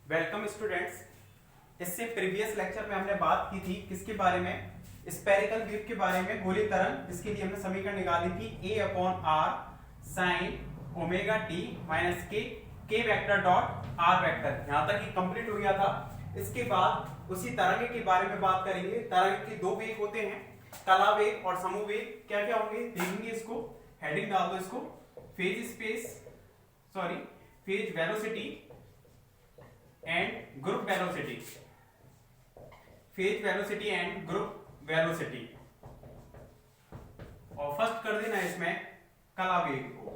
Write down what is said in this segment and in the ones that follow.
Welcome students. इससे previous lecture में हमने बात की थी किसके बारे में, स्फेरिकल वेव के बारे में, गोलीय तरंग, जिसके लिए हमने समीकरण निकाली थी a upon r sine omega t minus k vector dot r vector. यहां तक ही कंप्लीट हो गया था। इसके बाद उसी तरंग के बारे में बात करेंगे। तरंग के दो वेग होते हैं, कला वेग और समूह वेग। क्या क्या होंगे देखेंगे। इसको हेडिंग डाल दो, इसको phase velocity and group velocity, phase velocity and group velocity. और फर्स्ट कर देना इसमें कला वेग को,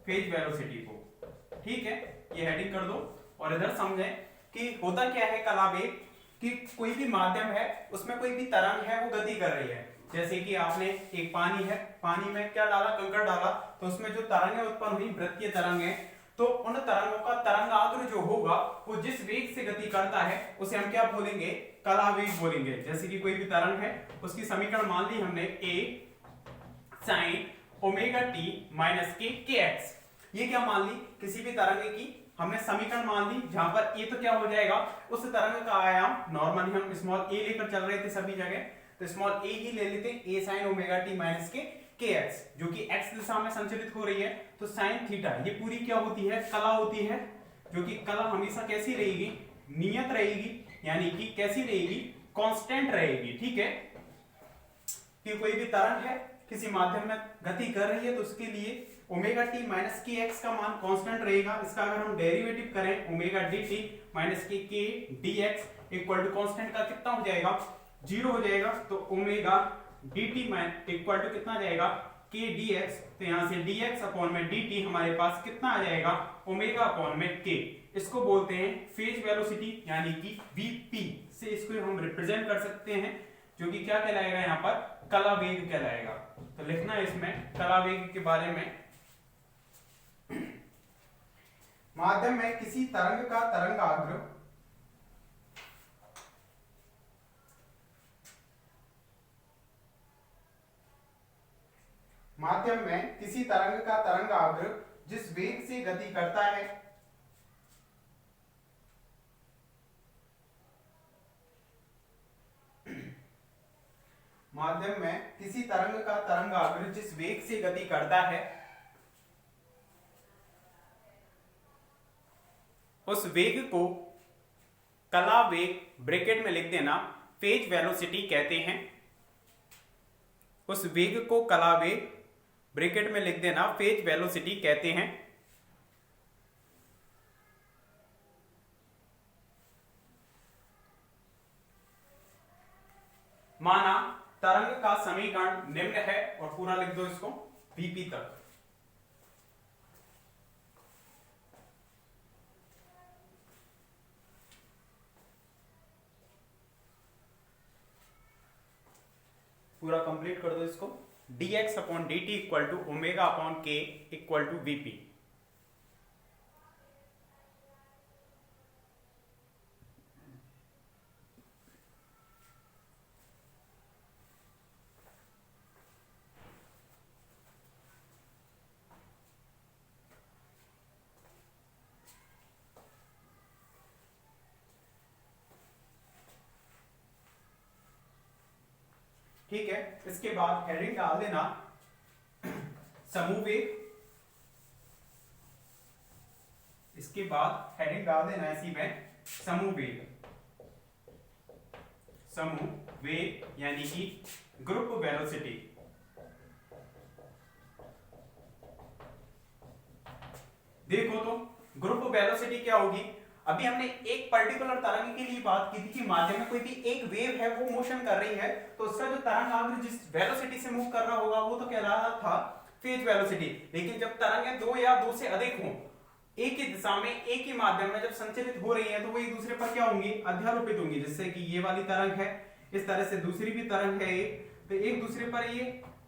फेज वेलोसिटी को। ठीक है, ये हेडिंग कर दो। और इधर समझें कि होता क्या है कला वेग, कि कोई भी माध्यम है उसमें कोई भी तरंग है वो गति कर रही है। जैसे कि आपने एक पानी है, पानी में क्या डाला, कंकड़ डाला, तो उसमें जो तरंगें उत्पन्न हुई वृत्तीय तरंगें, तो उन तरंगों का तरंगाग्र जो होगा वो जिस वेग से गति करता है उसे हम क्या बोलेंगे, कला वेग बोलेंगे। जैसे कि कोई भी तरंग है, उसकी समीकरण मान ली हमने a sin omega t minus k x. ये क्या मान ली, किसी भी तरंग की हमने समीकरण मान ली, जहां पर a तो क्या हो जाएगा, उस तरंग का आयाम। नॉर्मली हम स्मॉल a लेकर चल रहे थे सभी जगह, तो स्मॉल a ही ले लेते हैं, a sin omega t minus k x, जो कि x दिशा में संचलित हो रही है, तो साइन थीटा। ये पूरी क्या होती है, कला होती है, जो कि कला हमेशा कैसी रहेगी, नियत रहेगी, यानी कि कैसी रहेगी, कांस्टेंट रहेगी। ठीक है, कि कोई भी तरंग है किसी माध्यम में गति कर रही है तो उसके लिए omega t minus k x का मान कांस्टेंट रहेगा। इसका अगर हम डेरिवेटिव करें, omega d t minus k d x equal to constant का कितना हो जाएगा, 0 हो जाएगा। तो omega d t equal to कितना जाएगा, के डी एक्स। तो यहां से डी एक्स अपॉन में डी टी हमारे पास कितना आ जाएगा, ओमेगा अपॉन में के। इसको बोलते हैं फेज वेलोसिटी, यानी कि वीपी से इसको हम रिप्रेजेंट कर सकते हैं, जो कि क्या कहलाएगा यहाँ पर, कला वेग कहलाएगा। तो लिखना है इसमें कला वेग के बारे में, माध्यम में किसी तरंग का तरंगाग्र माध्यम में किसी तरंग का तरंगाग्र जिस वेग से गति करता है, माध्यम में किसी तरंग का तरंगाग्र जिस वेग से गति करता है, उस वेग को कला वेग ब्रैकेट में लिख देना फेज वेलोसिटी कहते हैं। उस वेग को कला वेग ब्रैकेट में लिख देना फेज वेलोसिटी कहते हैं। माना तरंग का समीकरण निम्न है, और पूरा लिख दो इसको वीपी तक। पूरा कंप्लीट कर दो इसको, dx upon dt equal to omega upon k equal to VP. ठीक है, इसके बाद हेडिंग डाल देना समूह वेग। इसके बाद हेडिंग डाल देना इसी में समूह वेग, समूह वेग यानी कि ग्रुप वेलोसिटी। देखो तो ग्रुप वेलोसिटी क्या होगी। अभी हमने एक पर्टिकुलर तरंग के लिए बात की थी कि माध्यम में कोई भी एक वेव है वो मोशन कर रही है, तो उसका जो तरंगाग्र जिस वेलोसिटी से मूव कर रहा होगा वो तो कह रहा था फेज वेलोसिटी। लेकिन जब तरंगें दो या दो से अधिक हों, एक ही दिशा में एक ही माध्यम में जब संचलित हो रही है, तो वो एक दूसरे पर क्या होंगी, अध्यारोपित होंगी। जिससे कि ये वाली तरंग है, इस तरह से दूसरी भी तरंग है एक, तो एक दूसरे पर ये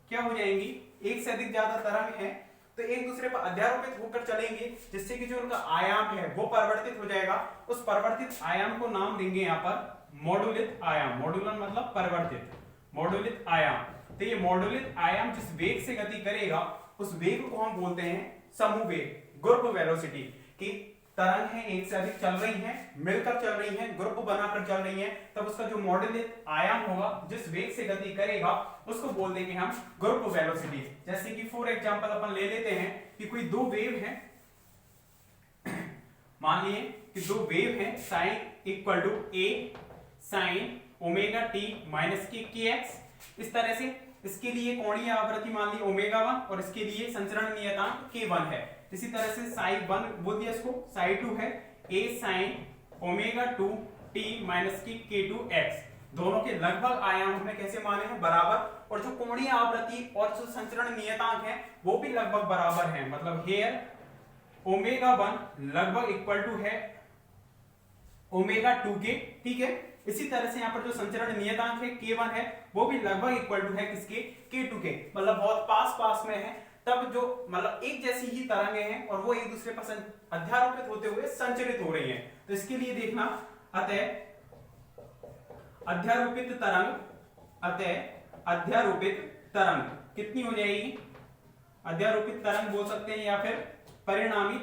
क्या हो जाएंगी, एक से अधिक ज्यादा तरंग है तो एक दूसरे पर अध्यारोपित होकर चलेंगे, जिससे कि जो उनका आयाम है वो परिवर्तित हो जाएगा। उस परिवर्तित आयाम को नाम देंगे यहाँ पर मॉडुलित आयाम। मॉडुलन मतलब परिवर्तित, मॉडुलित आयाम। तो ये मॉडुलित आयाम जिस वेग से गति करेगा उस वेग को हम बोलते हैं समूह वेग, ग्रुप वेलोसिटी। कि तरंग है एक से अधिक चल रही हैं, मिलकर चल रही हैं, ग्रुप बनाकर चल रही हैं, तब उसका जो मॉड्यूलेट आयाम होगा, जिस वेग से गति करेगा, उसको बोल देंगे हम ग्रुप वेलोसिटी। जैसे कि फॉर एग्जांपल अपन ले लेते हैं कि कोई दो वेव हैं, मान लिए कि दो वेव हैं, sine equal to a sine omega t minus k के एक्स। इस तरह से इसके लिए कोणीय आवृत्ति मान ली ओमेगा 1 और इसके लिए संचरण नियतांक k1 है। इसी तरह से साई 1 बोल दिया इसको, साई 2 है a sine omega 2 t minus की k2 x। दोनों के लगभग आयाम हमने कैसे माने हैं, बराबर, और जो कोणीय आवृत्ति और जो संचरण नियतांक है वो भी लगभग बराबर है। मतलब हेयर ओमेगा 1 लगभग इक्वल टू है ओमेगा 2 के, ठीक है। इसी तरह से यहाँ पर जो संचरण नियतांक है k1 है वो भी लगभग इक्वल टू है किसके, k2 के, मतलब बहुत पास पास में है। तब जो मतलब एक जैसी ही तरंगें हैं और वो एक दूसरे पर अध्यारोपित होते हुए संचरित हो रही हैं। तो इसके लिए देखना, अतः अध्यारोपित तरंग कितनी हो जाएगी, अध्यारोपित तरंग बोल सकते हैं या फिर परिणामी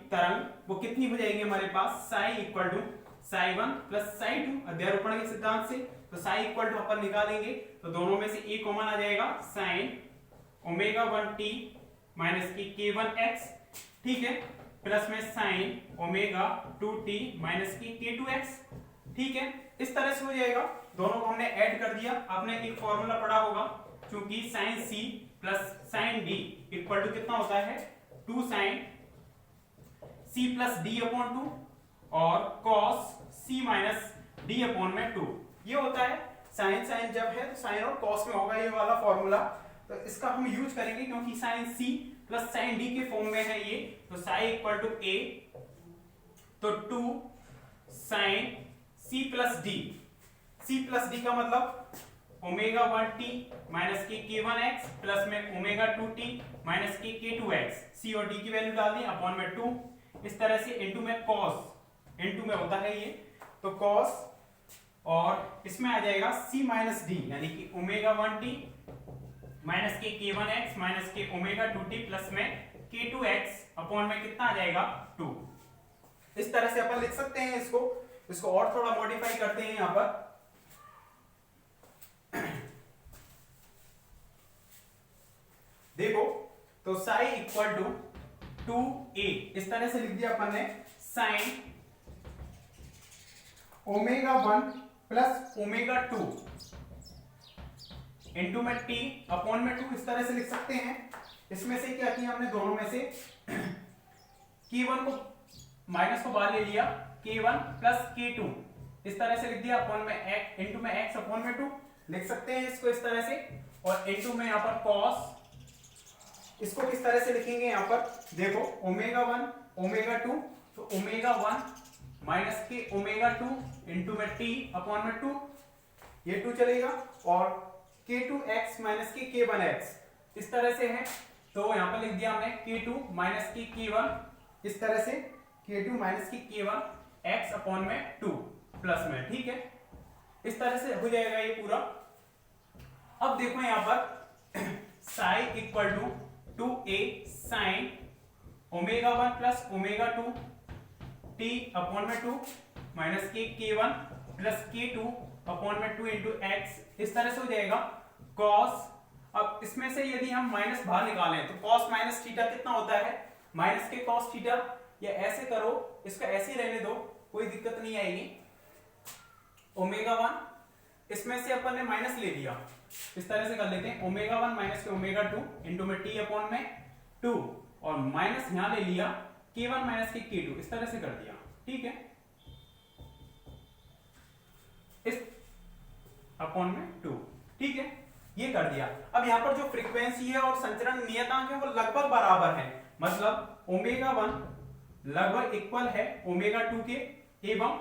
तरंग वो कितनी हो जाएगी हमारे पास, psi equal to psi 1 plus psi 2 अध्यारोपण के सिद्धांत से। तो साई इक्वल टू अपन निकालेंगे तो दोनों में से एक कॉमन आ जाएगा, साइन ओमेगा 1 टी माइनस की k1 x, ठीक है, प्लस में साइन ओमेगा 2 टी माइनस की k2 x, ठीक है। इस तरह से हो जाएगा। दोनों को हमने ऐड कर दिया। आपने एक फॉर्मूला पढ़ा होगा, क्योंकि sine c plus sine d equal to कितना होता है, 2 sine c plus d upon 2 और cos c minus d upon में 2, ये होता है। साइन साइन जब है तो साइन और कॉस में होगा ये वाला फॉर्मूला। तो इसका हम यूज करेंगे क्योंकि sine c plus sine d के फॉर्म में है ये। तो साइन इक्वल टू a, तो 2 sine c plus d, c plus d का मतलब ओमेगा 1t माइनस के k1 x प्लस में ओमेगा 2t माइनस के k2 x। c और d की वैल्यू डाल दी अपॉन में 2। इस तरह से इनटू में cos, इनटू में होता है ये, तो cos और इसमें आ जाएगा c माइनस d यानी कि ओमेगा 1t माइनस के k1 x माइनस के ओमेगा 2t प्लस में k2 x अपॉन में कितना आ जाएगा, 2। इस तरह से अपन लिख सकते हैं इसको और थोड़ा मॉडिफाई करते हैं यहां पर। देखो तो साई इक्वल टू 2a, इस तरह से लिख दिया अपन ने, sign omega 1 plus omega 2 into में t अपॉन में 2, इस तरह से लिख सकते हैं। इसमें से क्या किया हमने, दोनों में से k1 को माइनस को बाहर ले लिया, k1 प्लस k2 इस तरह से लिख दिया, अपॉन में x इंटू में x अपॉन में 2 लिख सकते हैं इसको इस तरह से। और इंटू में यहाँ पर cos, इसको किस तरह से लिखेंगे यहाँ पर, देखो ओमेगा 1 ओमेगा 2, तो ओमेगा 1 माइनस के ओमेगा 2 इंटू में t अपॉन में 2, ये 2 चलेगा, और k2x माइनस के k1x इस तरह से है। तो यहाँ पर लिख दिया हमने k2 माइनस की k1, इस तरह से k2 माइनस की k1 x अपॉन में 2 प्लस में, ठीक है। इस तरह से हो जाएगा ये पूरा। अब देखो यहाँ पर psi equal to 2a sine omega 1 plus omega 2 t upon में 2 माइनस के k1 प्लस k2 अपॉन में 2 इंटू x, इस तरह से हो जाएगा cos। अब इसमें से यदि हम माइनस बाहर निकालें तो cos माइनस थीटा कितना होता है, माइनस के cos थीटा, या ऐसे करो, इसको ऐसे ही रहने दो, कोई दिक्कत नहीं आएगी। ओमेगा 1 इसमें से अपन ने माइनस ले लिया, इस तरह से कर लेते हैं, ओमेगा 1 माइनस के ओमेगा 2 इंटू में t अपॉन में 2, और माइनस यहां ले लिया k1 माइनस के k2, इस तरह से कर दिया, ठीक है, इस अपॉन में 2, ठीक है, ये कर दिया। अब यहां पर जो फ्रीक्वेंसी है और संचरण नियतांक है वो लगभग बराबर है, मतलब ओमेगा 1 लगभग इक्वल है ओमेगा 2 के, एवं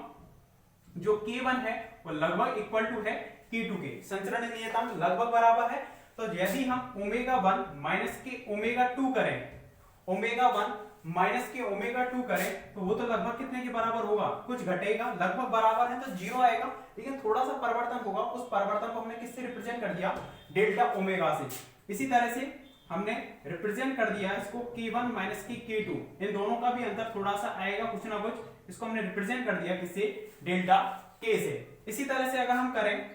जो k1 है वो लगभग इक्वल टू है k2 के, संचरण नियतांक लगभग बराबर है। तो यदि हम ओमेगा 1 माइनस के ओमेगा 2 करें, ओमेगा 1 माइनस के ओमेगा 2 करें, तो वो तो लगभग कितने के बराबर होगा, कुछ घटेगा, लगभग बराबर है तो 0 आएगा, लेकिन थोड़ा सा परिवर्तन होगा। उस परिवर्तन को हमने किससे रिप्रेजेंट कर दिया, डेल्टा ओमेगा से। इसी तरह से हमने रिप्रेजेंट कर दिया इसको k1 माइनस की k2, इन दोनों का भी अंतर थोड़ा सा आएगा कुछ ना कुछ, इसको हमने रिप्रेजेंट कर दिया किससे, डेल्टा k से। इसी तरह से अगर हम करें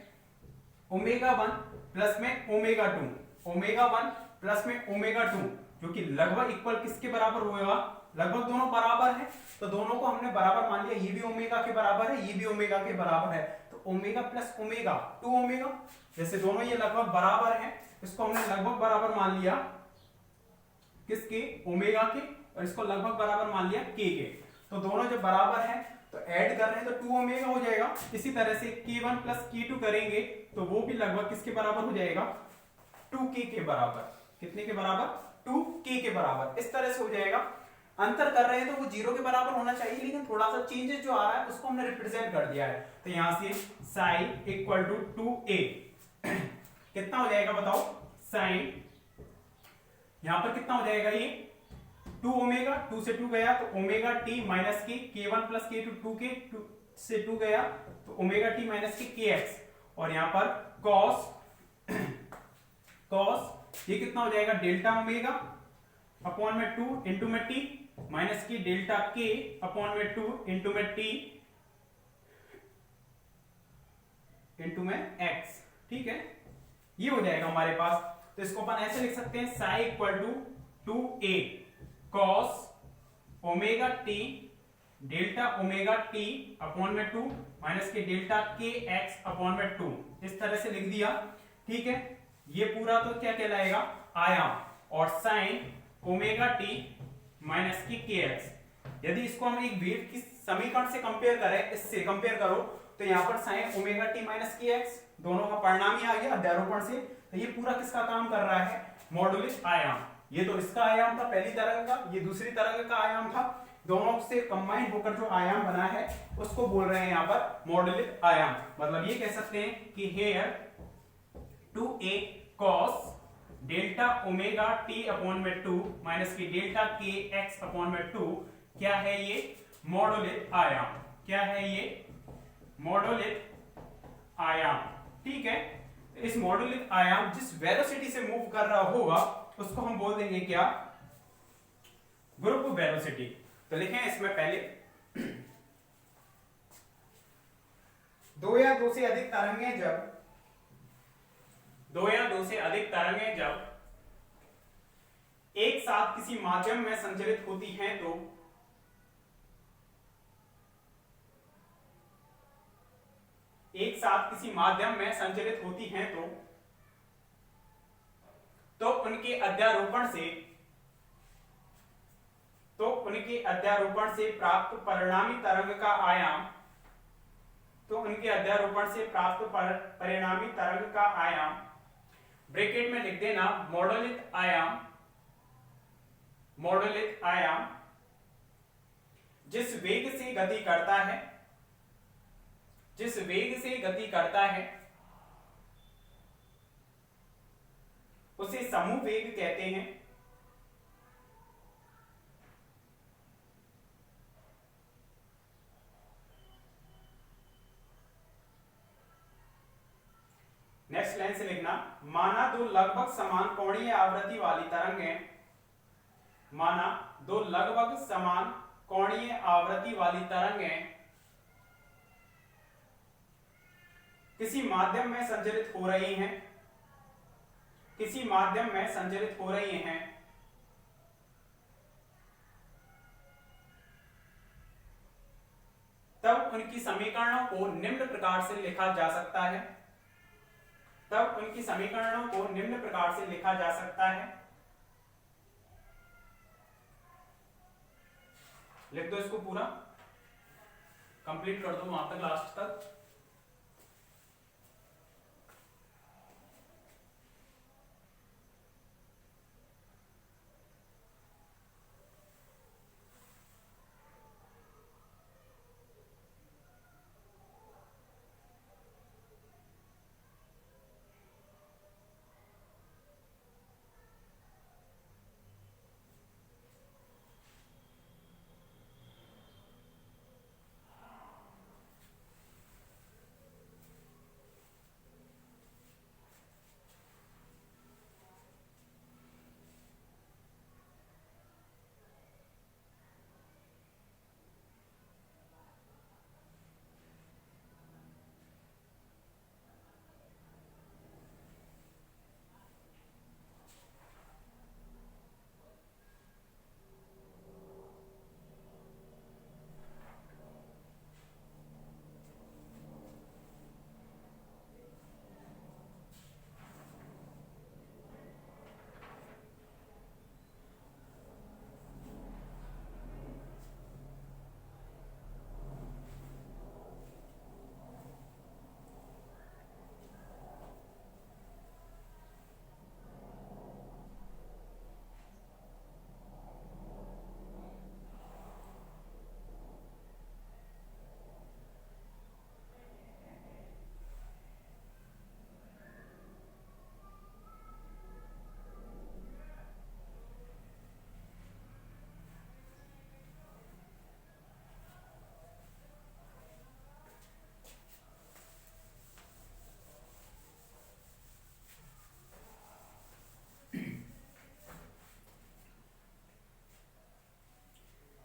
ओमेगा 1 प्लस में ओमेगा 2, ओमेगा 1 प्लस में ओमेगा 2, जो कि लगभग इक्वल किसके बराबर होगा, लगभग दोनों बराबर है, तो दोनों को हमने बराबर मान लिया, ये भी ओमेगा के बराबर है, ये भी ओमेगा के बराबर है, तो ओमेगा प्लस ओमेगा 2 ओमेगा, जैसे दोनों ये लगभग बराबर हैं, इसको हमने लगभग बराबर मान लिया किसके, ओमेगा के, और इसको लगभग बराबर मान लिया के के, तो दोनों जब बराबर हैं तो ऐड कर रहे हैं तो 2 ओमेगा हो जाएगा। इसी तरह से k1 प्लस k2 करेंगे तो वो भी लगभग किसके बराबर हो जाएगा, 2k के बराबर, कितने के बराबर, 2k के बराबर, इस तरह से हो जाएगा। अंतर कर रहे हैं तो वो 0 के बराबर होना चाहिए, लेकिन थोड़ा सा चेंजेस जो आ रहा है उसको हमने रिप्रेजेंट कर दिया है, तो यहां से साइन इक्वल टू 2a कितना हो जाएगा बताओ, साइन यहां पर कितना हो जाएगा, ये 2 ओमेगा, 2 से 2 गया तो ओमेगा टी माइनस के, k1 प्लस k2 2 के, 2 से 2 गया तो ओमेगा टी माइनस के kx, और यहां पर cos cos ये कितना हो जाएगा, डेल्टा ओमेगा अपॉन में 2 इंटू में टी माइनस की डेल्टा k अपॉन में 2 इंटू में टी इंटू में x, ठीक है, ये हो जाएगा हमारे पास। तो इसको अपन ऐसे लिख सकते हैं, psi equal to 2a cos omega t delta omega t upon में 2 माइनस के डेल्टा के एक्स अपॉन में 2, इस तरह से लिख दिया, ठीक है। ये पूरा तो क्या कहलाएगा, आयाम, और साइन ओमेगा टी माइनस की के एक्स, यदि इसको हम एक वेव की समीकरण से कंपेयर करें, इससे कंपेयर करो तो यहाँ पर साइन ओमेगा टी माइनस की एक्स, दोनों का परिणाम ही आ गया अध्यारोपण से, तो ये पूरा किसका काम कर रहा है, मॉडुलस आयाम। ये तो इसका आयाम था पहली तरंग का, ये दूसरी तरंग का आयाम था, दोनों से कंबाइन होकर जो आयाम बना है उसको बोल रहे हैं यहाँ पर मॉडुलित आयाम। मतलब ये कह सकते हैं कि here 2a cos delta omega t upon में 2 माइनस की डेल्टा के एक्स अपॉन में 2 क्या है, ये मॉडुलित आयाम, क्या है ये, मॉडुलित आयाम, ठीक है। इस मॉडुलित आयाम जिस वेलोसिटी से मूव कर रहा होगा उसको हम बोल देंगे क्या, ग्रुप वेलोसिटी। तो लिखें इसमें पहले, दो या दो से अधिक तरंगें जब, दो या दो से अधिक तरंगें जब एक साथ किसी माध्यम में संचरित होती हैं तो एक साथ किसी माध्यम में संचरित होती हैं तो उनके अध्यारोपण से प्राप्त परिणामी तरंग का आयाम, तो उनके अध्यारोपण से प्राप्त परिणामी तरंग का आयाम, ब्रैकेट में लिख देना मॉडुलित आयाम, मॉडुलित आयाम जिस वेग से गति करता है, जिस वेग से गति करता है उसे समूह वेग कहते हैं। नेक्स्ट लाइन से लिखना, माना दो लगभग समान कोणीय आवृत्ति वाली तरंगें, माना दो लगभग समान कोणीय आवृत्ति वाली तरंगें किसी माध्यम में संचरित हो रही हैं, किसी माध्यम में संचरित हो रही हैं, तब उनकी समीकरणों को निम्न प्रकार से लिखा जा सकता है, तब उनकी समीकरणों को निम्न प्रकार से लिखा जा सकता है। लिख दो इसको पूरा, कंप्लीट कर दो वहां तक, लास्ट तक।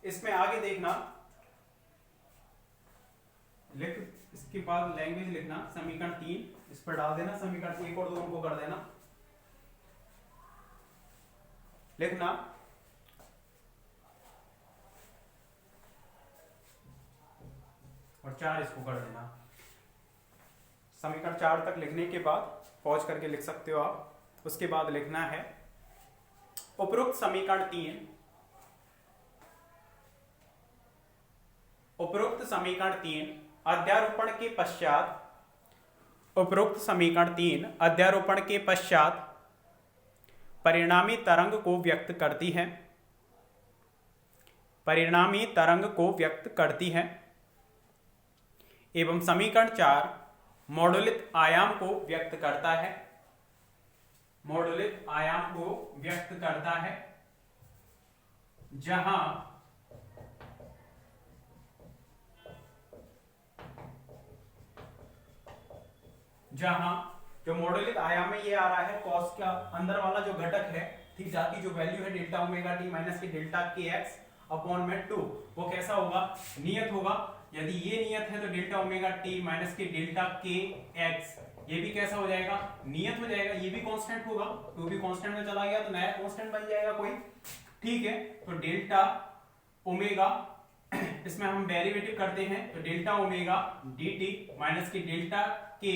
इसमें आगे देखना, लिख, इसके बाद लैंग्वेज लिखना, समीकरण 3 इस पर डाल देना, समीकरण 1 और 2 को कर देना, लिखना और 4 इसको कर देना। समीकरण 4 तक लिखने के बाद पॉज करके लिख सकते हो आप। उसके बाद लिखना है उपरोक्त समीकरण 3, उपरोक्त समीकरण 3 अध्यारोपण के पश्चात, उपरोक्त समीकरण 3 अध्यारोपण के पश्चात परिणामी तरंग को व्यक्त करती है, परिणामी तरंग को व्यक्त करती है एवं समीकरण 4 मॉडुलित आयाम को व्यक्त करता है, मॉडुलित आयाम को व्यक्त करता है, जहां जो मॉडुलित आयाम में ये आ रहा है कॉस का अंदर वाला जो घटक है, ठीक, जाकी जो वैल्यू है डेल्टा ओमेगा टी माइनस के डेल्टा के एक्स अपॉन में 2, वो कैसा होगा, नियत होगा। यदि ये नियत है तो डेल्टा ओमेगा टी माइनस के डेल्टा के एक्स ये भी कैसा हो जाएगा, नियत हो जाएगा। ये भी कांस्टेंट होगा, तो भी कांस्टेंट में चला गया तो नया कांस्टेंट बन जाएगा कोई, ठीक है। तो डेल्टा ओमेगा इसमें हम डेरिवेटिव करते हैं तो डेल्टा ओमेगा dt माइनस के डेल्टा के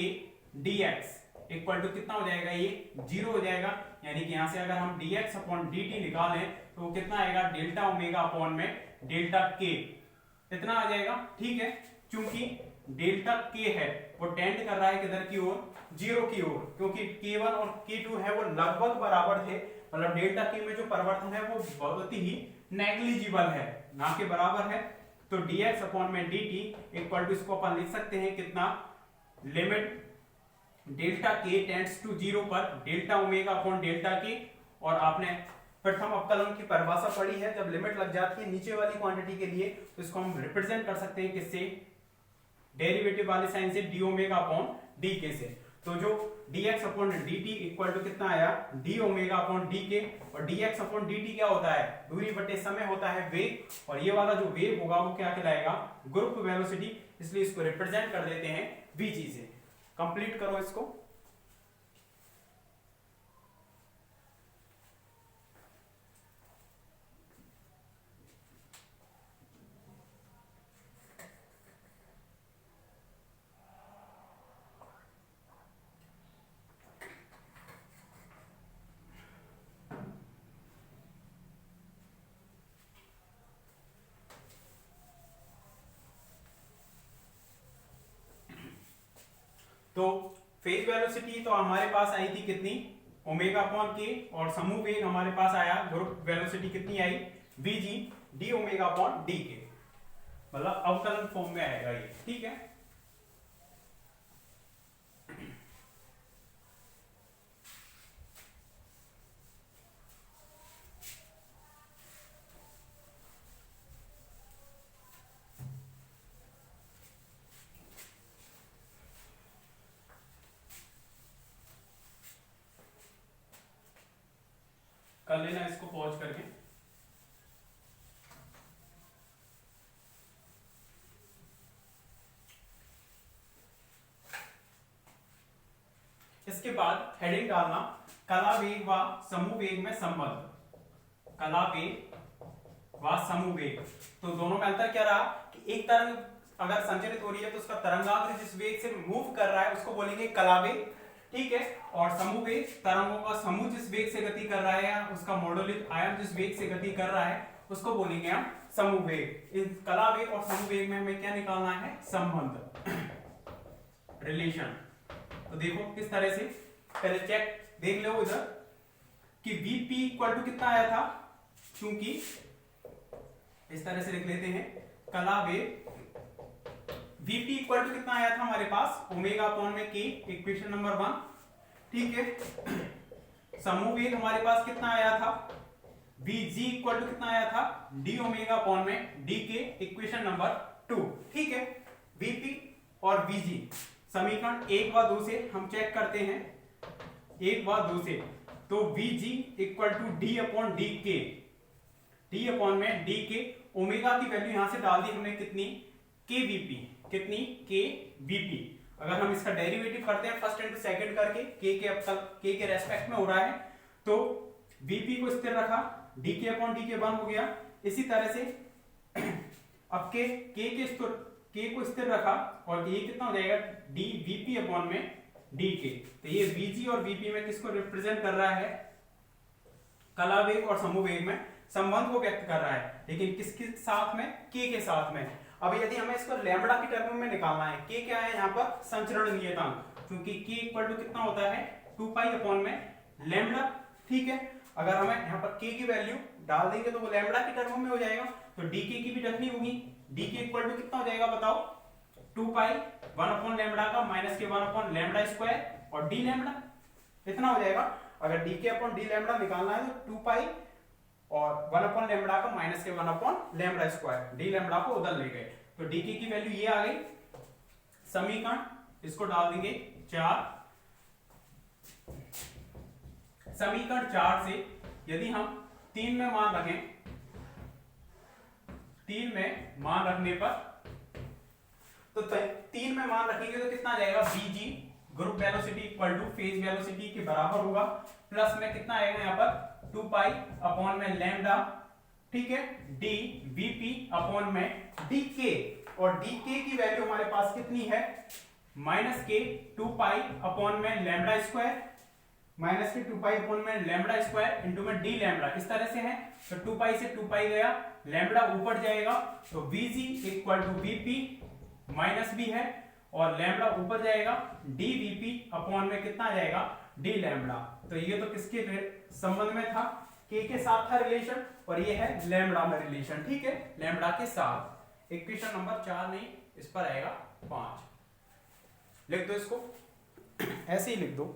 dx इक्वल टू कितना हो जाएगा, ये 0 हो जाएगा। यानी कि यहां से अगर हम dx अपॉन dt निकालें तो वो कितना आएगा, डेल्टा ओमेगा अपॉन में डेल्टा k, इतना आ जाएगा, ठीक है। चूंकि डेल्टा k है वो टेंड कर रहा है किधर की ओर, 0 की ओर, क्योंकि k1 और k2 है वो लगभग बराबर थे, मतलब डेल्टा k में जो परिवर्तन है वो बहुत ही नेग्लिजिबल है, ना के बराबर है। तो dx अपॉन में dt इक्वल टू, इसको अपन लिख सकते हैं कितना, limit delta k tends to 0 पर delta omega upon delta k। और आपने प्रथम अवकलन की परिभाषा पढ़ी है, जब लिमिट लग जाती है नीचे वाली क्वांटिटी के लिए तो इसको हम रिप्रेजेंट कर सकते हैं किससे, डेरिवेटिव वाले साइन से, डी ओमेगा अपॉन डी के से। तो जो dx upon dt equal to कितना आया, डी ओमेगा अपॉन डी के, और dx अपॉन dt क्या होता है, दूरी बटे समय होता है वेग, और ये वाला जो वेग होगा वो क्या कहलाएगा, ग्रुप वेलोसिटी, इसलिए इसको रिप्रेजेंट कर देते हैं vg से। कंप्लीट करो इसको। तो फेज वेलोसिटी तो हमारे पास आई थी कितनी, ओमेगा अपॉन के, और समूह वेग हमारे पास आया, ग्रुप वेलोसिटी कितनी आई, vg D omega upon d के, मतलब अवकलन फॉर्म में आएगा ये, ठीक है। कर लेना इसको पॉज करके। इसके बाद हेडिंग डालना, कला वेग व समूह वेग में संबंध, कला वेग व समूह वेग। तो दोनों में अंतर क्या रहा कि एक तरंग अगर संचरित हो रही है तो उसका तरंगाग्र जिस वेग से मूव कर रहा है उसको बोलेंगे कला वेग, ठीक है। और समूह वेग, तरंगों का समूह जिस वेग से गति कर रहा है या उसका मॉडुलित आयाम जिस वेग से गति कर रहा है उसको बोलेंगे हम समूह वेग। इन कला वेग और समूह वेग में हमें क्या निकालना है, संबंध, रिलेशन। तो देखो किस तरह से, पहले चेक देख लो इधर कि Vp इक्वल टू कितना आया था, क्योंकि इस तरह से लिख लेते हैं, कला वेग Vp इक्वल टू कितना आया था हमारे पास, ओमेगा अपॉन में k, इक्वेशन नंबर 1, ठीक है। समूह वेग हमारे पास कितना आया था, Vg इक्वल टू कितना आया था, डी ओमेगा अपॉन में डी के, इक्वेशन नंबर 2, ठीक है। Vp और Vg समीकरण 1 व 2 से हम चेक करते हैं, 1 व 2 से, तो Vg equal to d upon d k, d upon में डी के, ओमेगा की वैल्यू यहां से डाल दी हमने कितनी, के वीपी, कितनी, के वीपी। अगर हम इसका डेरिवेटिव करते हैं फर्स्ट इनटू सेकंड करके, के अब तक के रेस्पेक्ट में हो रहा है, तो वीपी को स्थिर रखा, डी के अपॉन डी के 1 हो गया। इसी तरह से अब के को स्थिर रखा और ये कितना हो जाएगा, डी वीपी अपॉन में डी के। तो ये वीजी और वीपी में किसको रिप्रेजेंट कर रहा है, कला वेग और समूह वेग में संबंध को व्यक्त कर रहा है, लेकिन किसके साथ में, के साथ में। अब यदि हमें इसको लैम्बडा की टर्म में निकालना है, के क्या है यहाँ पर, संचरण नियतांक, क्योंकि के इक्वल टू कितना होता है, 2 पाई अपॉन में लैम्बडा। ठीक है, अगर हमें यहाँ पर के की वैल्यू डाल देंगे तो वो लैम्बडा की टर्म में हो जाएगा, तो डी के की भी रखनी होगी। डी के इक्वल टू कितना हो जाएगा बताओ, 2 पाई 1 अपॉन लैम्बडा का माइनस के 1 अपॉन लैम्बडा स्क्वायर और डी लैम्बडा, इतना हो जाएगा। अगर डी के अपॉन डी लैम्बडा निकालना है तो 2 पाई और 1 अपॉन लैम्बडा का माइनस के 1 upon lambda square, D lambda को उधर ले गए, तो डी के की वैल्यू ये आ गई। समीकरण इसको डाल देंगे 4, समीकरण 4 से यदि हम 3 में मान रखें, 3 में मान रखने पर, तो 3 में मान रखेंगे तो कितना आ जाएगा, BG group velocity equal to phase velocity के बराबर होगा, प्लस में कितना आएगा यहाँ पर 2 पाई अपॉन में लैम्बडा, ठीक है, डी वीपी अपॉन में डी के, और डी के की वैल्यू हमारे पास कितनी है, माइनस के 2 पाई अपॉन में लैम्बडा स्क्वायर, माइनस के 2 पाई अपॉन में लैम्बडा स्क्वायर इंटू में डी लैम्बडा, इस तरह से है। तो 2 पाई से 2 पाई गया, लैम्बडा ऊपर जाएगा, तो VG equal to VP minus भी है और लैम्बडा ऊपर जाएगा, डी वीपी अपॉन में कितना आ जाएगा, डी लैम्बडा। तो ये तो किसके संबंध में था, के साथ था रिलेशन, और ये है लैम्बडा में रिलेशन। ठीक है, लैम्बडा के साथ। इक्वेशन नंबर 4 नहीं, इस पर आएगा 5। लिख दो इसको, ऐसे ही लिख दो।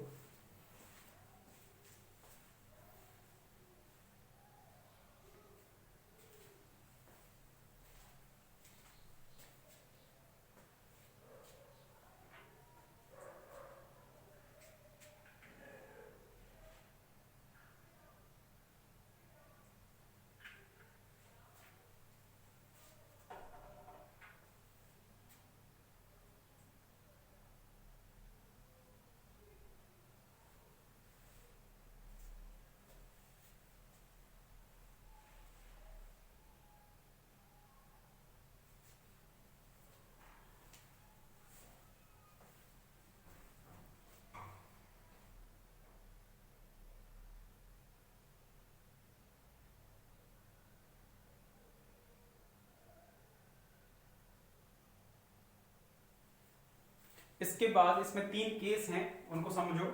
इसके बाद इसमें 3 केस हैं, उनको समझो।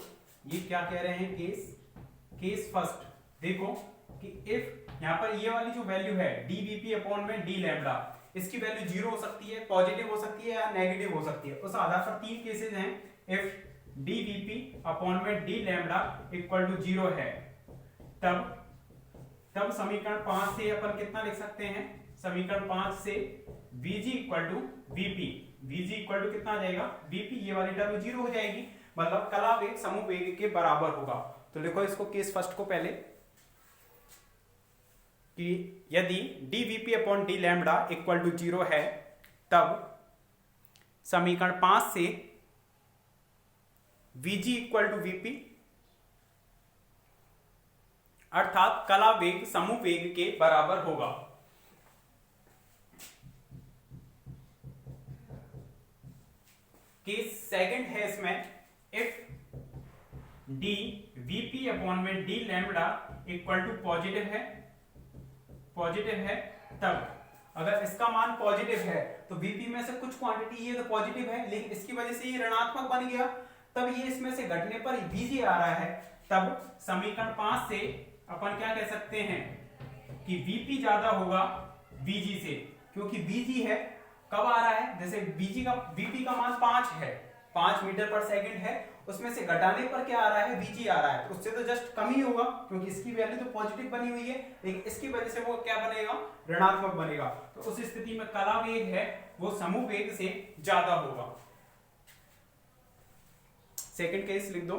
ये क्या कह रहे हैं, केस फर्स्ट देखो कि इफ यहाँ पर ये वाली जो वैल्यू है dVp अपॉन में d लैम्बडा, इसकी वैल्यू 0 हो सकती है, पॉजिटिव हो सकती है या नेगेटिव हो सकती है। उस आधार पर 3 केसेस हैं। इफ dVp अपॉन में d लैम्बडा इक्वल टू 0 है, तब समीकरण 5 से अपन कितना लिख सकते हैं, समीकरण 5 से Vg equal to Vp, Vg equal to कितना आ जाएगा, Vp, ये वाली टर्म 0 हो जाएगी, मतलब कला वेग समूह वेग के बराबर होगा। तो लिखो इसको केस फर्स्ट को पहले कि यदि dVp upon d lambda equal to 0 है, तब समीकरण 5 से Vg इक्वल टू Vp, अर्थात कला वेग समूह वेग के बराबर होगा। केस सेकंड है इसमें, इफ dVp अपॉन में d lambda equal to positive है, तब अगर इसका मान पॉजिटिव है तो Vp में से कुछ क्वांटिटी ये तो पॉजिटिव है, लेकिन इसकी वजह से ये ऋणात्मक बन गया, तब ये इसमें से घटने पर Vg आ रहा है, तब समीकरण 5 से अपन क्या कह सकते हैं कि Vp ज्यादा होगा Vg से, क्योंकि Vg है कब आ रहा है, जैसे Vp का मान 5 है, 5 मीटर पर सेकंड है, उसमें से घटाने पर क्या आ रहा है, Vg आ रहा है, तो उससे तो जस्ट कम ही होगा, क्योंकि इसकी वैल्यू तो पॉजिटिव बनी हुई है, लेकिन इसकी वजह से वो क्या बनेगा, ऋणात्मक बनेगा। तो उस स्थिति में कला वेग है वो समूह वेग से ज्यादा होगा। सेकंड केस लिख दो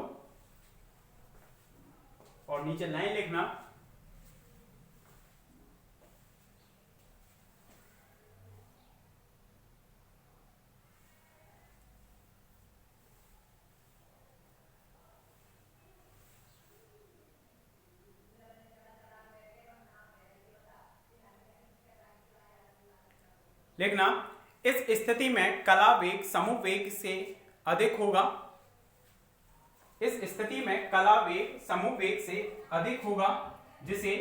और नीचे लाइन लिखना, लिखना, इस स्थिति में कला वेग समूह वेग से अधिक होगा। इस स्थिति में कला वेग समूह वेग से अधिक होगा, जिसे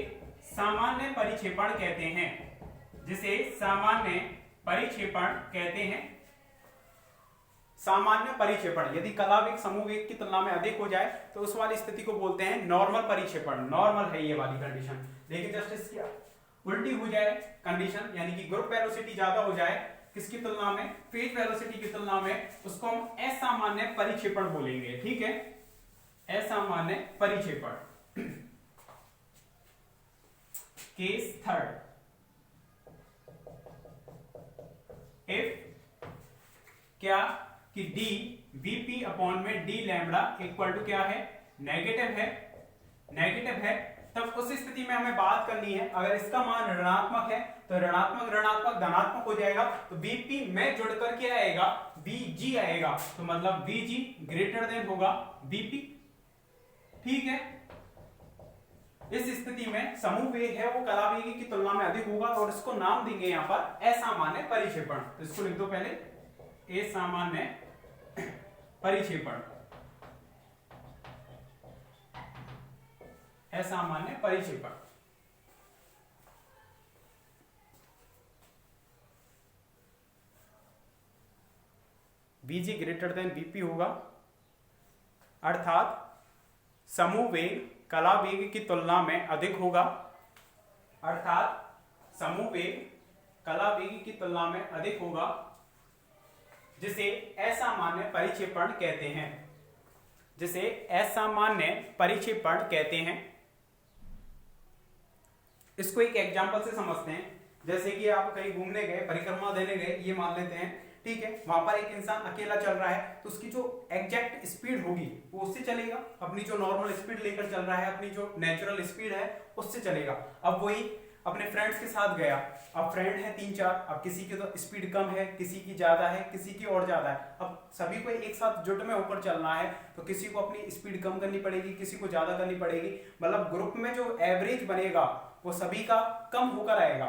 सामान्य परिक्षेपण कहते हैं। जिसे सामान्य परिक्षेपण कहते हैं। सामान्य परिक्षेपण, यदि कला वेग समूह वेग की तुलना में अधिक हो जाए तो उस वाली स्थिति को बोलते हैं नॉर्मल परिक्षेपण। नॉर्मल है ये वाली कंडीशन। लेकिन जस्ट इसकी उल्टी हो जाए कंडीशन, यानी कि ग्रुप वेलोसिटी ज्यादा हो जाए किसकी तुलना में, फेज वेलोसिटी की तुलना में, उसको हम असामान्य परिक्षेपण बोलेंगे। ठीक है, असामान्य परिक्षेपण। केस थर्ड, इफ क्या कि डी वीपी अपॉन में डी लैम्बडा इक्वल टू क्या है, नेगेटिव है, तब उस स्थिति में हमें बात करनी है, अगर इसका मान ऋणात्मक है तो ऋणात्मक ऋणात्मक धनात्मक हो जाएगा, तो वीपी में जुड़कर क्या आएगा, वीजी आएगा, तो मतलब वीजी ग्रेटर देन होगा वीपी। ठीक है, इस स्थिति में समूह वेग है वो कला वेग की तुलना में अधिक होगा और इसको नाम देंगे यहां पर असामान्य परिक्षेपण। तो इसको लिख दो पहले, असामान्य परिक्षेपण। असामान्य परिक्षेपण। Vg ग्रेटर देन Vp होगा, अर्थात समूह वेग कला वेग की तुलना में अधिक होगा। अर्थात समूह वेग कला वेग की तुलना में अधिक होगा, जिसे असामान्य परिक्षेपण कहते हैं। जिसे असामान्य परिक्षेपण कहते हैं। इसको एक एग्जांपल से समझते हैं। जैसे कि आप कहीं घूमने गए, परिक्रमा देने गए, ये मान लेते हैं, ठीक है, वहां पर एक इंसान अकेला चल रहा है तो उसकी जो एग्जैक्ट स्पीड होगी वो उससे चलेगा, अपनी जो नॉर्मल स्पीड लेकर चल रहा है, अपनी जो नेचुरल स्पीड है उससे चलेगा। अब वही अपने फ्रेंड्स के साथ गया, अब फ्रेंड है 3-4, अब किसी की तो स्पीड कम है, किसी की ज्यादा है, किसी की और ज्यादा है। अब सभी को एक साथ जुट में होकर चलना है तो किसी को अपनी स्पीड कम करनी पड़ेगी, किसी को ज्यादा करनी पड़ेगी। मतलब ग्रुप में जो एवरेज बनेगा वो सभी का कम होकर आएगा,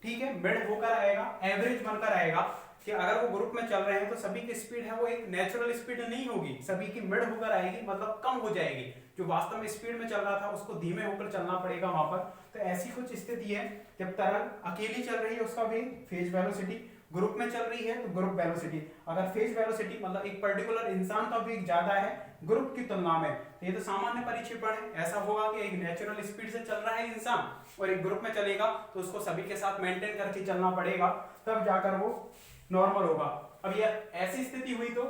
ठीक है, मिड होकर आएगा, एवरेज बनकर आएगा। कि अगर वो ग्रुप में चल रहे हैं तो सभी की स्पीड है वो एक नेचुरल स्पीड नहीं होगी, सभी की मिड होकर आएगी, मतलब कम हो जाएगी। जो वास्तव में स्पीड में चल रहा था उसको धीमे होकर चलना पड़ेगा वहां पर। तो ऐसी कुछ स्थिति है जब तरंग अकेली चल रही है उसका वेग फेज वेलोसिटी, ग्रुप में चल रही है तो ग्रुप वेलोसिटी। अगर फेज वेलोसिटी मतलब एक पर्टिकुलर इंसान का वेग ज्यादा है ग्रुप की तुलना में, तो ये तो सामान्य परिक्षेपण है। ऐसा होगा कि एक नेचुरल स्पीड से चल रहा है इंसान और एक ग्रुप में चलेगा तो उसको सभी के साथ मेंटेन करके चलना पड़ेगा, तब जाकर वो नॉर्मल होगा। अब ये ऐसी स्थिति हुई तो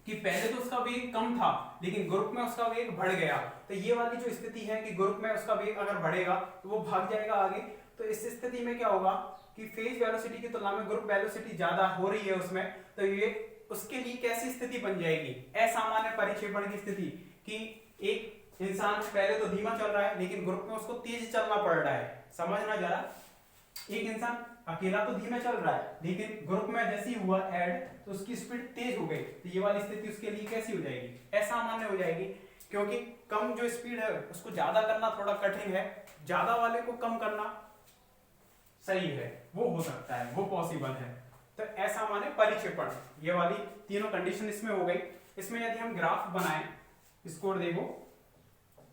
कि पहले तो उसका वेग कम था लेकिन ग्रुप में उसका वेग बढ़ गया, तो ये वाली जो स्थिति है कि ग्रुप में उसका वेग अगर बढ़ेगा तो वो भाग जाएगा आगे। तो इस स्थिति में क्या होगा कि फेज वेलोसिटी की तुलना में ग्रुप वेलोसिटी ज्यादा हो रही है उसमें, तो ये उसके लिए कैसी स्थिति बन जाएगी, असामान्य परिक्षेपण की स्थिति। कि एक इंसान पहले तो धीमा चल रहा है लेकिन ग्रुप में उसको तेज चलना पड़ रहा है। समझना जरा, एक इंसान अकेला तो धीमे चल रहा है लेकिन ग्रुप में जैसे ही हुआ ऐड तो उसकी स्पीड तेज हो गई, तो ये वाली स्थिति उसके लिए कैसी हो जाएगी, असामान्य हो जाएगी। क्योंकि कम जो स्पीड है उसको ज्यादा करना थोड़ा कठिन है, ज्यादा वाले को कम करना सही है, वो हो सकता है, वो पॉसिबल है। तो असामान्य परिक्षेपण, ये वाली तीनों कंडीशन इसमें हो गई। इसमें यदि हम ग्राफ बनाएं, इसको देखो,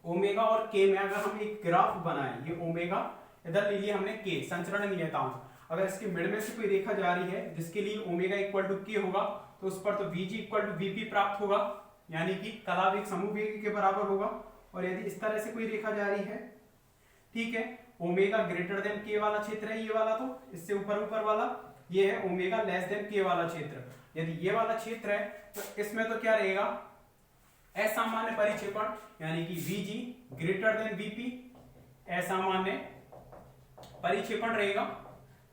ओमेगा और के में अगर हम एक ग्राफ बनाएं, ये ओमेगा इधर ले लिया हमने, के संचरण नियता हूं, अगर इसके मिड में से कोई रेखा जा रही है जिसके लिए ओमेगा इक्वल टू के होगा तो उस पर तो वीजी इक्वल टू वीपी प्राप्त होगा, यानी कि कला वेग समूह वेग के बराबर होगा। और यदि इस तरह से कोई रेखा जा रही है, ठीक है, ओमेगा ग्रेटर देन के वाला क्षेत्र है ये वाला, तो इससे ऊपर ऊपर वाला ये है ओमेगा लेस देन के वाला क्षेत्र। यदि ये वाला क्षेत्र है तो इसमें तो क्या रहेगा, असामान्य परिक्षेपण, यानी कि वीजी ग्रेटर देन वीपी, असामान्य परिक्षेपण रहेगा,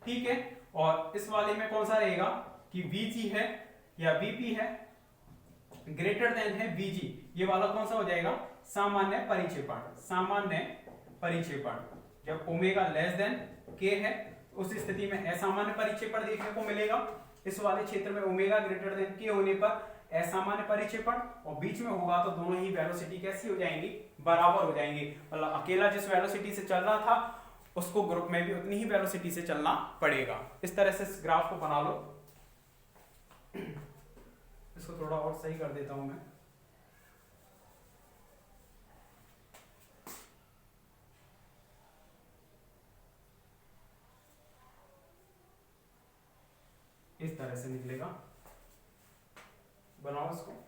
ठीक है। और इस वाले में कौन सा रहेगा कि वीजी है या वीपी है, ग्रेटर देन है वीजी, ये वाला कौन सा हो जाएगा, सामान्य परिक्षेपण। सामान्य परिक्षेपण जब ओमेगा लेस देन के है उस स्थिति में असामान्य परिक्षेपण देखने को मिलेगा। इस वाले क्षेत्र में ओमेगा ग्रेटर देन के होने पर असामान्य परिक्षेपण, और बीच में होगा तो दोनों ही वेलोसिटी कैसी हो जाएंगी, बराबर हो जाएंगी। मतलब अकेला जिस वेलोसिटी से चल रहा था उसको ग्रुप में भी उतनी ही वेलोसिटी से चलना पड़ेगा। इस तरह से इस ग्राफ को बना लो। इसको थोड़ा और सही कर देता हूं मैं। इस तरह से निकलेगा, बनाओ इसको।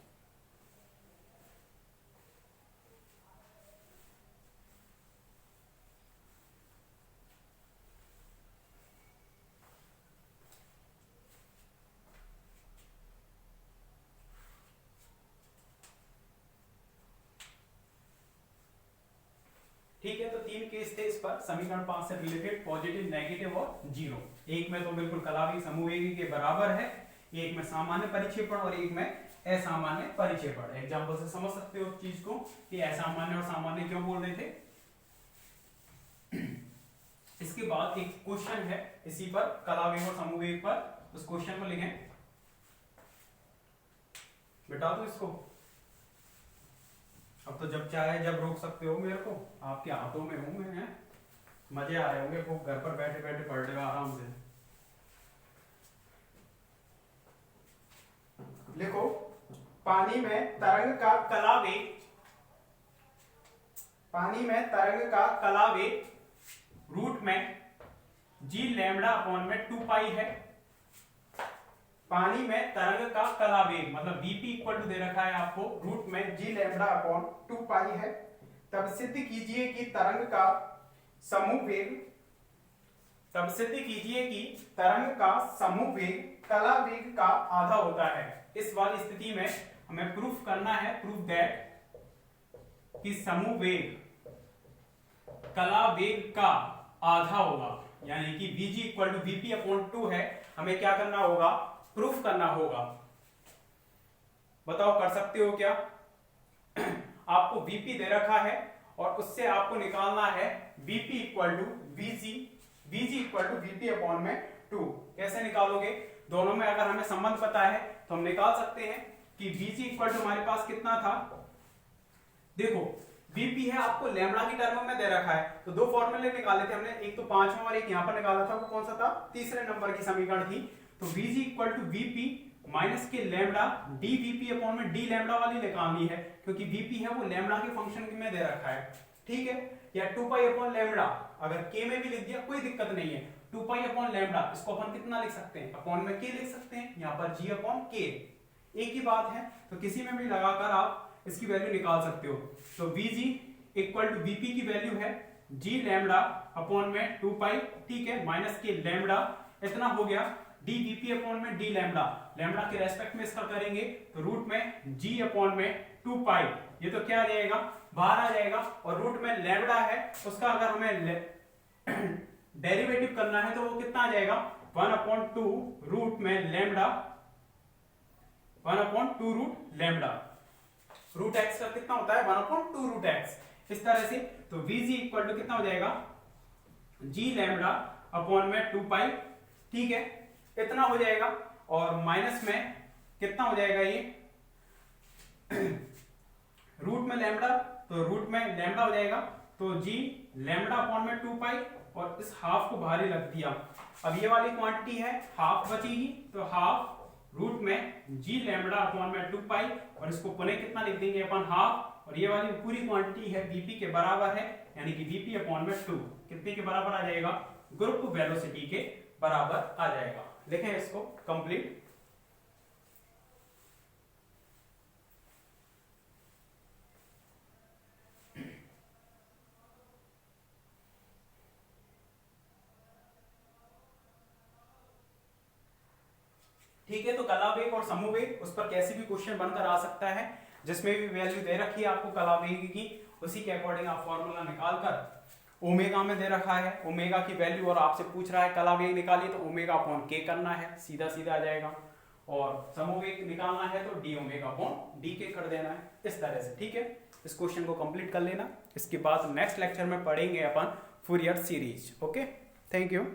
ठीक है, तो तीन केस थे इस पर समीकरण 5 से रिलेटेड, पॉजिटिव, नेगेटिव और जीरो। एक में तो बिल्कुल कलावेगी समवेगी के बराबर है, एक में सामान्य परिक्षेपण और एक में असामान्य परिक्षेपण। एग्जांपल से समझ सकते हो चीज को कि असामान्य और सामान्य क्यों बोल रहे थे। इसके बाद एक क्वेश्चन है इसी पर, कलावेग और समवेग पर, उस क्वेश्चन को लिखें। बिठा दो इसको। अब तो जब चाहे जब रोक सकते हो मेरे को, आपके हाथों में हूं मैं। है मजे आ रहे होंगे खूब, घर पर बैठे बैठे पढ़ रहे हो आराम से। लिखो, पानी में तरंग का कलावेग, पानी में तरंग का कलावेग रूट में जी लैम्डा अपॉन में 2 पाई है। पानी में तरंग का कलावेग मतलब बीपी इक्वल टू दे रखा है आपको, रूट में जी लैम्डा अपॉन 2 पाई है। तब सिद्ध कीजिए कि तरंग का समूह वेग, तब सिद्ध कीजिए कि तरंग का समूह वेग कलावेग का आधा होता है। इस वाली स्थिति में हमें प्रूफ करना है, प्रूफ दैट कि समूह वेग कलावेग का आधा होगा, यानी कि Vg equal to Vp upon 2 है। हमें क्या करना होगा, प्रूफ करना होगा। बताओ कर सकते हो क्या? आपको Vp दे रखा है और उससे आपको निकालना है Vp equal to Vg, Vg equal to Vp upon में 2। कैसे निकालोगे? दोनों में अगर हमें संबंध पता है तो हम निकाल सकते हैं कि Vg इक्वल टू हमारे पास कितना था, देखो Vp है आपको लैम्बडा की टर्म में दे रखा है, तो दो फॉर्मूले निकाले थे हमने, एक तो पांचवा और एक यहां पर निकाला था। वो कौन सा था? तीसरे नंबर की समीकरण थी। तो Vg equal to Vp minus के लैम्बडा डी Vp अपॉन में डी लैम्बडा वाली निकालनी है, क्योंकि Vp है वो लैम्बडा के फंक्शन में दे रखा है। ठीक है, या 2 पाई अपॉन लैम्बडा, अगर k में भी लिख दिया कोई दिक्कत नहीं है। 2 पाई अपॉन लैम्बडा, इसको अपन कितना लिख सकते हैं? अपॉन में k लिख सकते हैं, यहाँ पर g अपॉन k एक ही बात है, तो किसी में भी लगाकर आप इसकी वैल्यू निकाल सकते हो। तो Vg इक्वल टू Vp की वैल्यू है g लैम्बडा अपॉन में 2 पाई, ठीक है, माइनस के लैम्बडा, इतना हो गया d Vp अपॉन में d लैम्बडा, लैम्बडा के रेस्पेक्ट में इसका करेंगे तो रूट में g अपॉन में 2 पाई, ये तो क्या आ जाएगा, बाहर आ जाएगा। और रूट में लैम्बडा है, उसका अगर हमें डेरिवेटिव करना है तो वो कितना आ जाएगा, 1/2 रूट में lambda, 1/2 root lambda. Root x का कितना होता है, 1/2 रूट एक्स। इस तरह से तो Vg इक्वल टू कितना हो जाएगा, g लैम्बडा अपॉन में 2 पाई, ठीक है, इतना हो जाएगा। और माइनस में कितना हो जाएगा ये रूट में लैम्बडा, तो रूट में लैम्बडा हो जाएगा, तो g लैम्बडा अपॉन में 2 पाई, और इस हाफ को बाहर ही रख दिया। अब ये वाली क्वांटिटी है, हाफ बचेगी, तो हाफ रूट में g लैम्बडा अपॉन में 2 पाई, और इसको पुनः कितना लिख देंगे अपन, हाफ, और ये वाली पूरी क्वांटिटी है Vp के बराबर है, यानी कि Vp अपॉन में 2 कितने के बराबर आ जाएगा, ग्रुप वेलोसिटी के बराबर आ जाएगा। लिखें इसको कंप्लीट। ठीक है, तो कलावेग और समूहवेग उस पर कैसे भी क्वेश्चन बनकर आ सकता है, जिसमें भी वैल्यू दे रखी है आपको कलावेग की, उसी के अकॉर्डिंग आप फॉर्मूला निकालकर, ओमेगा में दे रखा है ओमेगा की वैल्यू और आपसे पूछ रहा है कलावेग निकालिए, तो ओमेगा अपॉन के करना है, सीधा सीधा आ जाएगा। और समूहवेग निकालना है तो डी ओमेगा अपॉन डी के कर देना है, इस तरह से। ठीक है, इस क्वेश्चन को कंप्लीट कर लेना। इसके बाद नेक्स्ट लेक्चर में पढ़ेंगे अपन Fourier series. Okay, thank you.